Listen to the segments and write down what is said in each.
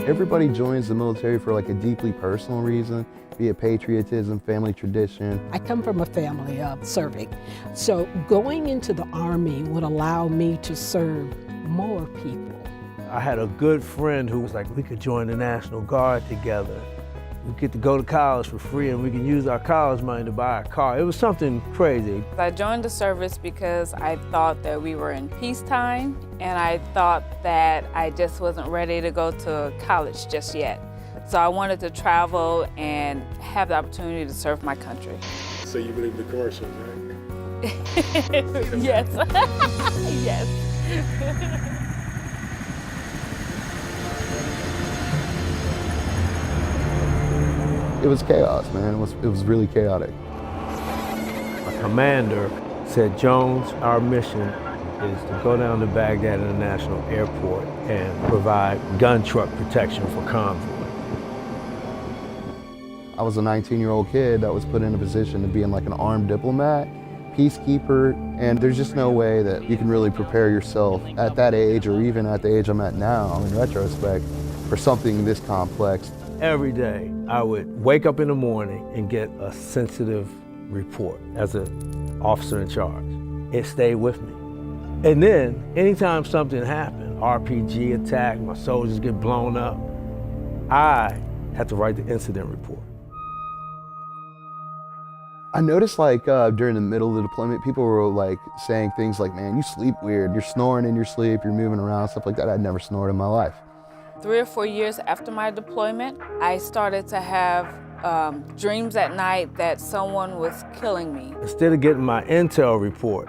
Everybody joins the military for like a deeply personal reason, be it patriotism, family tradition. I come from a family of serving, so going into the Army would allow me to serve more people. I had a good friend who was like, we could join the National Guard together. We get to go to college for free and we can use our college money to buy a car. It was something crazy. I joined the service because I thought that we were in peacetime, and I thought that I just wasn't ready to go to college just yet. So I wanted to travel and have the opportunity to serve my country. So you believe the commercials, right? Yes, yes. It was chaos, man. It was really chaotic. My commander said, Jones, our mission is to go down to Baghdad International Airport and provide gun truck protection for convoy. I was a 19-year-old kid that was put in a position to be in like an armed diplomat, peacekeeper, and there's just no way that you can really prepare yourself at that age or even at the age I'm at now, in retrospect, for something this complex. Every day, I would wake up in the morning and get a sensitive report as an officer in charge. It stayed with me. And then, anytime something happened, RPG attack, my soldiers get blown up, I had to write the incident report. I noticed like during the middle of the deployment, people were like saying things like, man, you sleep weird, you're snoring in your sleep, you're moving around, stuff like that. I'd never snored in my life. 3 or 4 years after my deployment, I started to have dreams at night that someone was killing me. Instead of getting my intel report,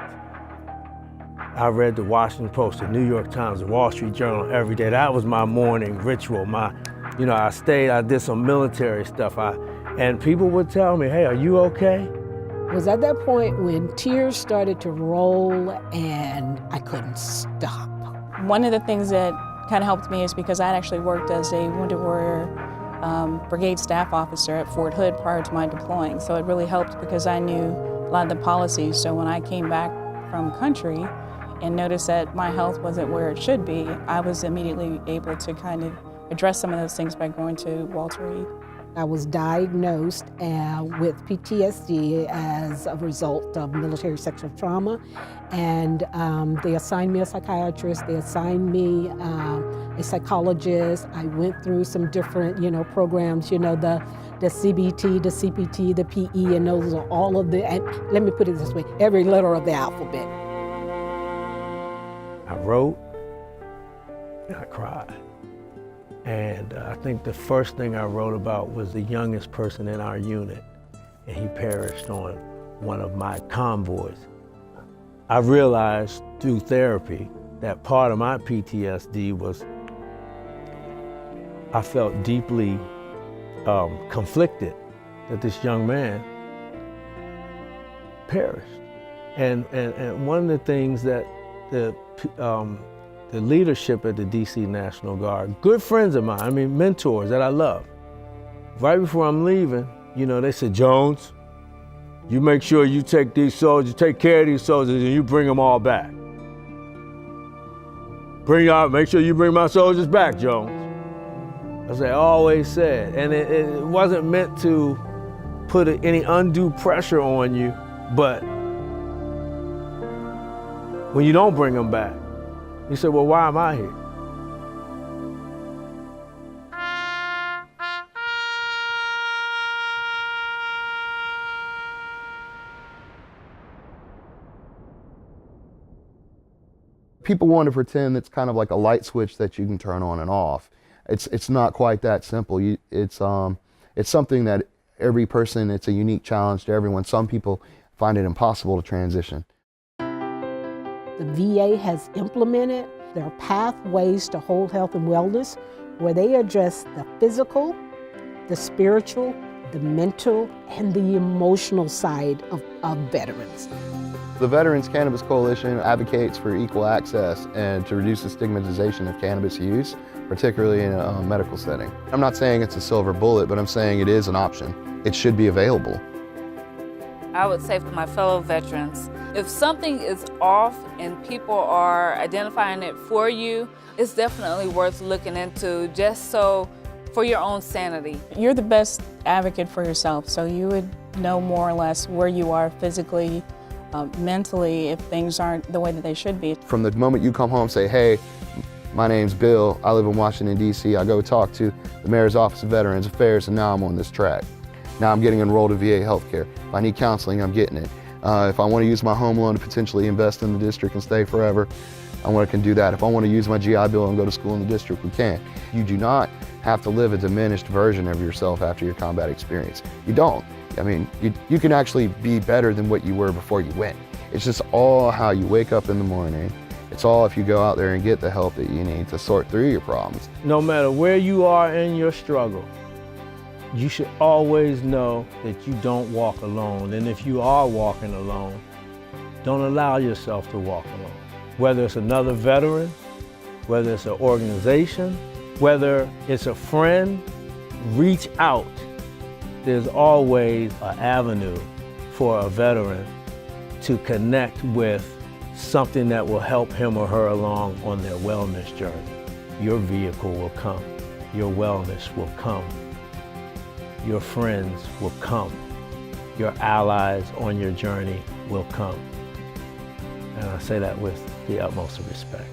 I read the Washington Post, the New York Times, the Wall Street Journal every day. That was my morning ritual. I did some military stuff. And people would tell me, hey, are you okay? It was at that point when tears started to roll and I couldn't stop. One of the things that kind of helped me is because I had actually worked as a Wounded Warrior Brigade Staff Officer at Fort Hood prior to my deploying. So it really helped because I knew a lot of the policies. So when I came back from country and noticed that my health wasn't where it should be, I was immediately able to kind of address some of those things by going to Walter Reed. I was diagnosed with PTSD as a result of military sexual trauma, and they assigned me a psychiatrist, they assigned me a psychologist. I went through some different, programs, the CBT, the CPT, the PE, and those are all of the, and let me put it this way, every letter of the alphabet. I wrote and I cried. And I think the first thing I wrote about was the youngest person in our unit, and he perished on one of my convoys. I realized through therapy that part of my PTSD was I felt deeply conflicted that this young man perished. And one of the things that the leadership at the DC National Guard, good friends of mine, mentors that I love. Right before I'm leaving, they said, Jones, you make sure you take these soldiers, take care of these soldiers, and you bring them all back. Make sure you bring my soldiers back, Jones. As I always said, and it wasn't meant to put any undue pressure on you, but when you don't bring them back, he said, well, why am I here? People want to pretend it's kind of like a light switch that you can turn on and off. It's not quite that simple. It's something that every person, it's a unique challenge to everyone. Some people find it impossible to transition. The VA has implemented their pathways to whole health and wellness, where they address the physical, the spiritual, the mental, and the emotional side of veterans. The Veterans Cannabis Coalition advocates for equal access and to reduce the stigmatization of cannabis use, particularly in a medical setting. I'm not saying it's a silver bullet, but I'm saying it is an option. It should be available. I would say for my fellow veterans, if something is off and people are identifying it for you, it's definitely worth looking into just so for your own sanity. You're the best advocate for yourself, so you would know more or less where you are physically, mentally, if things aren't the way that they should be. From the moment you come home, say, hey, my name's Bill, I live in Washington, D.C. I go talk to the Mayor's Office of Veterans Affairs, and now I'm on this track. Now I'm getting enrolled in VA healthcare. If I need counseling, I'm getting it. If I want to use my home loan to potentially invest in the district and stay forever, I can do that. If I want to use my GI Bill and go to school in the district, we can. You do not have to live a diminished version of yourself after your combat experience. You don't. I mean, you can actually be better than what you were before you went. It's just all how you wake up in the morning. It's all if you go out there and get the help that you need to sort through your problems. No matter where you are in your struggle, you should always know that you don't walk alone. And if you are walking alone, don't allow yourself to walk alone. Whether it's another veteran, whether it's an organization, whether it's a friend, reach out. There's always an avenue for a veteran to connect with something that will help him or her along on their wellness journey. Your vehicle will come. Your wellness will come. Your friends will come. Your allies on your journey will come. And I say that with the utmost of respect.